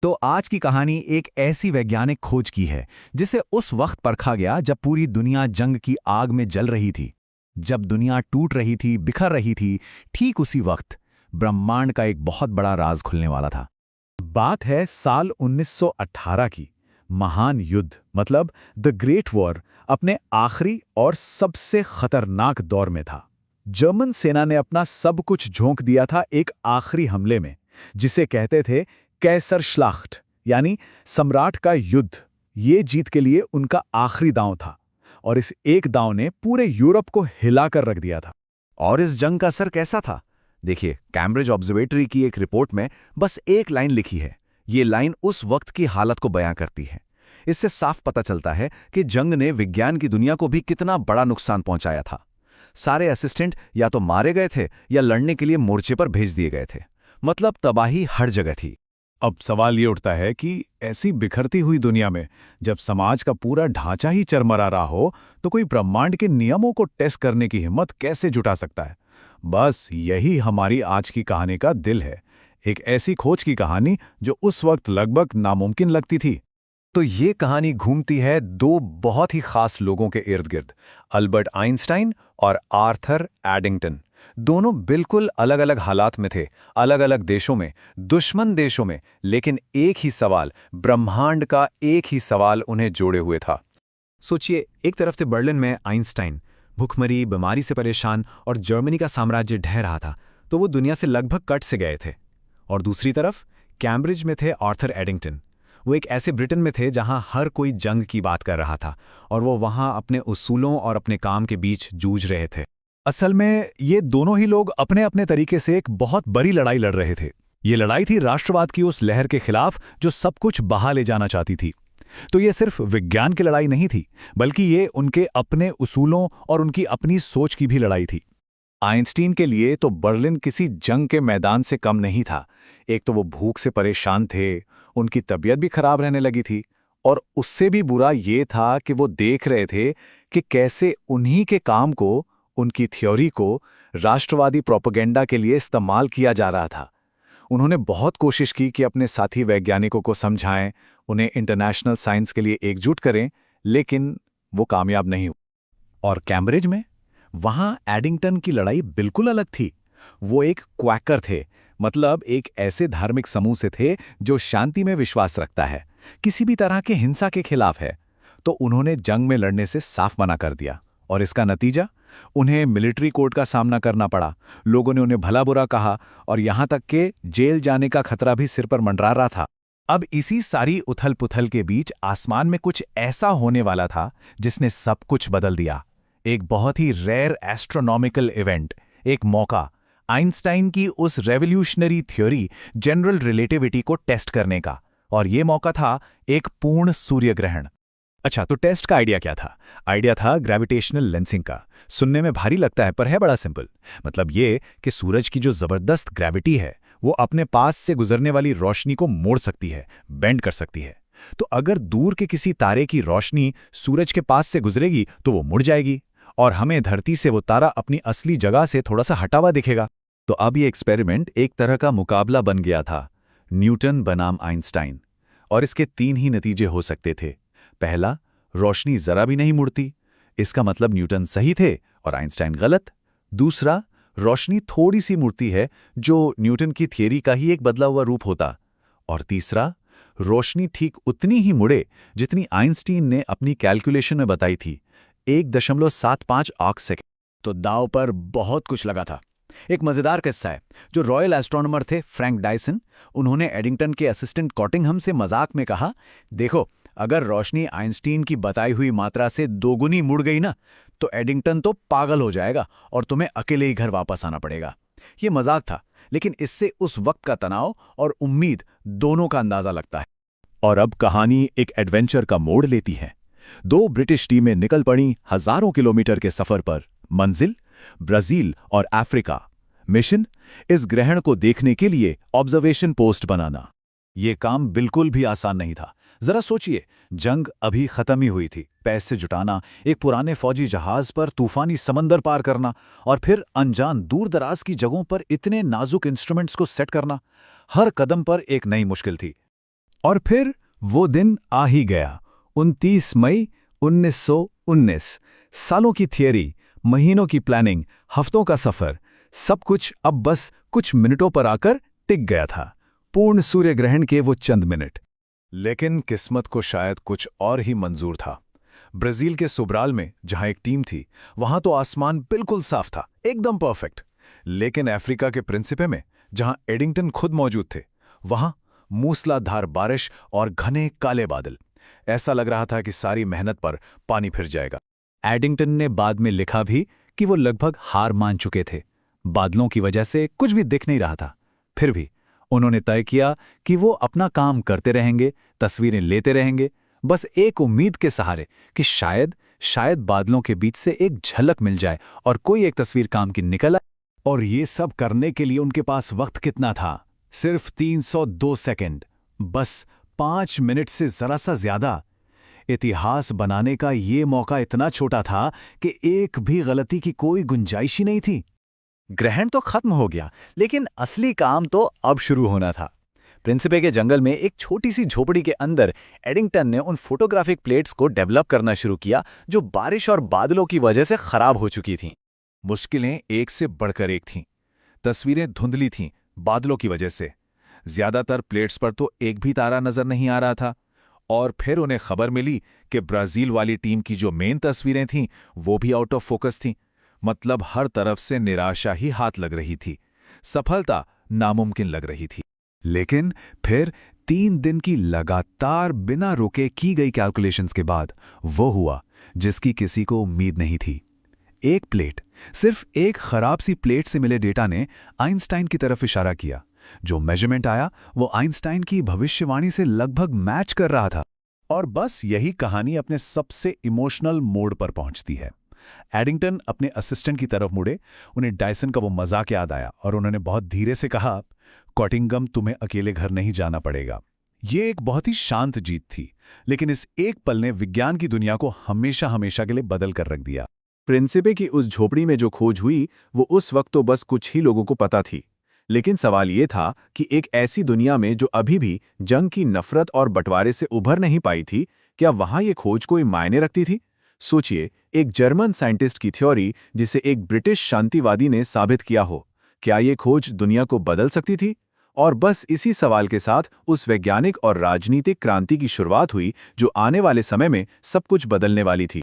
तो आज की कहानी एक ऐसी वैज्ञानिक खोज की है जिसे उस वक्त परखा गया जब पूरी दुनिया जंग की आग में जल रही थी। जब दुनिया टूट रही थी, बिखर रही थी, ठीक उसी वक्त ब्रह्मांड का एक बहुत बड़ा राज खुलने वाला था। बात है साल 1918 की। महान युद्ध मतलब द ग्रेट वॉर अपने आखिरी और सबसे खतरनाक दौर में था। जर्मन सेना ने अपना सब कुछ झोंक दिया था एक आखिरी हमले में, जिसे कहते थे कैसर श्लाख्ट, यानी सम्राट का युद्ध। ये जीत के लिए उनका आखिरी दांव था, और इस एक दांव ने पूरे यूरोप को हिलाकर रख दिया था। और इस जंग का असर कैसा था? देखिए, कैम्ब्रिज ऑब्जर्वेटरी की एक रिपोर्ट में बस एक लाइन लिखी है। ये लाइन उस वक्त की हालत को बयां करती है। इससे साफ पता चलता है कि जंग ने विज्ञान की दुनिया को भी कितना बड़ा नुकसान पहुंचाया था। सारे असिस्टेंट या तो मारे गए थे या लड़ने के लिए मोर्चे पर भेज दिए गए थे। मतलब तबाही हर जगह थी। अब सवाल ये उठता है कि ऐसी बिखरती हुई दुनिया में जब समाज का पूरा ढांचा ही चरमरा रहा हो, तो कोई ब्रह्मांड के नियमों को टेस्ट करने की हिम्मत कैसे जुटा सकता है? बस यही हमारी आज की कहानी का दिल है। एक ऐसी खोज की कहानी जो उस वक्त लगभग नामुमकिन लगती थी। तो ये कहानी घूमती है दो बहुत ही खास लोगों के इर्द गिर्द, अल्बर्ट आइंस्टाइन और आर्थर एडिंगटन। दोनों बिल्कुल अलग अलग हालात में थे, अलग अलग देशों में, दुश्मन देशों में, लेकिन एक ही सवाल, ब्रह्मांड का एक ही सवाल उन्हें जोड़े हुए था। सोचिए, एक तरफ थे बर्लिन में आइंस्टाइन, भूखमरी, बीमारी से परेशान और जर्मनी का साम्राज्य ढह रहा था, तो वो दुनिया से लगभग कट से गए थे। और दूसरी तरफ कैम्ब्रिज में थे आर्थर एडिंगटन। वो एक ऐसे ब्रिटेन में थे जहां हर कोई जंग की बात कर रहा था, और वो वहां अपने उसूलों और अपने काम के बीच जूझ रहे थे। असल में ये दोनों ही लोग अपने अपने तरीके से एक बहुत बड़ी लड़ाई लड़ रहे थे। ये लड़ाई थी राष्ट्रवाद की उस लहर के खिलाफ जो सब कुछ बहा ले जाना चाहती थी। तो ये सिर्फ विज्ञान की लड़ाई नहीं थी, बल्कि ये उनके अपने उसूलों और उनकी अपनी सोच की भी लड़ाई थी। आइंस्टीन के लिए तो बर्लिन किसी जंग के मैदान से कम नहीं था। एक तो वो भूख से परेशान थे, उनकी तबीयत भी खराब रहने लगी थी, और उससे भी बुरा ये था कि वो देख रहे थे कि कैसे उन्हीं के काम को, उनकी थ्योरी को राष्ट्रवादी प्रोपेगेंडा के लिए इस्तेमाल किया जा रहा था। उन्होंने बहुत कोशिश की कि अपने साथी वैज्ञानिकों को समझाएं, उन्हें इंटरनेशनल साइंस के लिए एकजुट करें, लेकिन वो कामयाब नहीं हुए। और कैम्ब्रिज में, वहां एडिंगटन की लड़ाई बिल्कुल अलग थी। वो एक क्वैकर थे, मतलब एक ऐसे धार्मिक समूह से थे जो शांति में विश्वास रखता है, किसी भी तरह के हिंसा के खिलाफ है। तो उन्होंने जंग में लड़ने से साफ मना कर दिया, और इसका नतीजा, उन्हें मिलिट्री कोर्ट का सामना करना पड़ा। लोगों ने उन्हें भला बुरा कहा, और यहां तक कि जेल जाने का खतरा भी सिर पर मंडरा रहा था। अब इसी सारी उथल पुथल के बीच आसमान में कुछ ऐसा होने वाला था जिसने सब कुछ बदल दिया। एक बहुत ही रेयर एस्ट्रोनॉमिकल इवेंट, एक मौका, आइंस्टाइन की उस रेवोल्यूशनरी थ्योरी जनरल रिलेटिविटी को टेस्ट करने का। और ये मौका था एक पूर्ण सूर्य ग्रहण। अच्छा, तो टेस्ट का आइडिया क्या था? आइडिया था ग्रेविटेशनल लेंसिंग का। सुनने में भारी लगता है, पर है बड़ा सिंपल। मतलब ये कि सूरज की जो जबरदस्त ग्रेविटी है, वो अपने पास से गुजरने वाली रोशनी को मोड़ सकती है, बेंड कर सकती है। तो अगर दूर के किसी तारे की रोशनी सूरज के पास से गुजरेगी तो वो मुड़ जाएगी, और हमें धरती से वो तारा अपनी असली जगह से थोड़ा सा हटा हुआ दिखेगा। तो अब ये एक्सपेरिमेंट एक तरह का मुकाबला बन गया था, न्यूटन बनाम आइंस्टाइन। और इसके तीन ही नतीजे हो सकते थे। पहला, रोशनी जरा भी नहीं मुड़ती, इसका मतलब न्यूटन सही थे और आइंस्टाइन गलत। दूसरा, रोशनी थोड़ी सी मुड़ती है, जो न्यूटन की थियरी का ही एक बदला हुआ रूप होता। और तीसरा, रोशनी ठीक उतनी ही मुड़े जितनी आइंस्टीन ने अपनी कैलकुलेशन में बताई थी, 1.75 आर्क सेकेंड। तो दाव पर बहुत कुछ लगा था। एक मजेदार किस्सा है। जो रॉयल एस्ट्रोनॉमर थे फ्रैंक डायसन, उन्होंने एडिंगटन के असिस्टेंट कॉटिंघम से मजाक में कहा, देखो, अगर रोशनी आइंस्टीन की बताई हुई मात्रा से दोगुनी मुड़ गई ना, तो एडिंगटन तो पागल हो जाएगा और तुम्हें अकेले ही घर वापस आना पड़ेगा। ये मजाक था, लेकिन इससे उस वक्त का तनाव और उम्मीद दोनों का अंदाजा लगता है। और अब कहानी एक एडवेंचर का मोड़ लेती है। दो ब्रिटिश टीमें निकल पड़ी हजारों किलोमीटर के सफर पर। मंजिल, ब्राजील और अफ्रीका। मिशन, इस ग्रहण को देखने के लिए ऑब्जर्वेशन पोस्ट बनाना। ये काम बिल्कुल भी आसान नहीं था। जरा सोचिए, जंग अभी खत्म ही हुई थी। पैसे जुटाना, एक पुराने फौजी जहाज पर तूफानी समंदर पार करना, और फिर अनजान दूर दराज की जगहों पर इतने नाजुक इंस्ट्रूमेंट्स को सेट करना। हर कदम पर एक नई मुश्किल थी। और फिर वो दिन आ ही गया, 29 मई 1919। सालों की थियरी, महीनों की प्लानिंग, हफ्तों का सफर, सब कुछ अब बस कुछ मिनटों पर आकर टिक गया था। पूर्ण सूर्य ग्रहण के वो चंद मिनट। लेकिन किस्मत को शायद कुछ और ही मंजूर था। ब्राजील के सोब्राल में जहां एक टीम थी, वहां तो आसमान बिल्कुल साफ था, एकदम परफेक्ट। लेकिन अफ्रीका के प्रिंसिपे में, जहां एडिंगटन खुद मौजूद थे, वहां मूसलाधार बारिश और घने काले बादल। ऐसा लग रहा था कि सारी मेहनत पर पानी फिर जाएगा। एडिंगटन ने बाद में लिखा भी कि वो लगभग हार मान चुके थे। बादलों की वजह से कुछ भी दिख नहीं रहा था। फिर भी उन्होंने तय किया कि वो अपना काम करते रहेंगे, तस्वीरें लेते रहेंगे, बस एक उम्मीद के सहारे कि शायद बादलों के बीच से एक झलक मिल जाए और कोई एक तस्वीर काम की निकल आए। और ये सब करने के लिए उनके पास वक्त कितना था? सिर्फ 302 सेकंड, बस 5 मिनट से जरा सा ज्यादा। इतिहास बनाने का ये मौका इतना छोटा था कि एक भी गलती की कोई गुंजाइश ही नहीं थी। ग्रहण तो खत्म हो गया, लेकिन असली काम तो अब शुरू होना था। प्रिंसिपे के जंगल में एक छोटी सी झोपड़ी के अंदर एडिंगटन ने उन फोटोग्राफिक प्लेट्स को डेवलप करना शुरू किया जो बारिश और बादलों की वजह से खराब हो चुकी थीं। मुश्किलें एक से बढ़कर एक थीं। तस्वीरें धुंधली थीं बादलों की वजह से। ज्यादातर प्लेट्स पर तो एक भी तारा नजर नहीं आ रहा था। और फिर उन्हें खबर मिली कि ब्राजील वाली टीम की जो मेन तस्वीरें थीं, वो भी आउट ऑफ फोकस थीं। मतलब हर तरफ से निराशा ही हाथ लग रही थी। सफलता नामुमकिन लग रही थी। लेकिन फिर 3 दिन की लगातार बिना रुके की गई कैलकुलेशंस के बाद वो हुआ जिसकी किसी को उम्मीद नहीं थी। एक प्लेट, सिर्फ एक खराब सी प्लेट से मिले डेटा ने आइंस्टाइन की तरफ इशारा किया। जो मेजरमेंट आया वो आइंस्टाइन की भविष्यवाणी से लगभग मैच कर रहा था। और बस यही कहानी अपने सबसे इमोशनल मोड पर पहुंचती है। एडिंगटन अपने असिस्टेंट की तरफ मुड़े, उन्हें डायसन का वो मजाक याद आया और उन्होंने बहुत धीरे से कहा, कॉटिंगम, तुम्हें अकेले घर नहीं जाना पड़ेगा। ये एक बहुत ही शांत जीत थी, लेकिन इस एक पल ने विज्ञान की दुनिया को हमेशा के लिए बदल कर रख दिया। प्रिंसिपे की उस झोपड़ी में जो खोज हुई वो उस वक्त तो बस कुछ ही लोगों को पता थी। लेकिन सवाल ये था कि एक ऐसी दुनिया में जो अभी भी जंग की नफरत और बंटवारे से उभर नहीं पाई थी, क्या वहां ये खोज कोई मायने रखती थी? सोचिए, एक जर्मन साइंटिस्ट की थ्योरी जिसे एक ब्रिटिश शांतिवादी ने साबित किया हो, क्या ये खोज दुनिया को बदल सकती थी? और बस इसी सवाल के साथ उस वैज्ञानिक और राजनीतिक क्रांति की शुरुआत हुई जो आने वाले समय में सब कुछ बदलने वाली थी।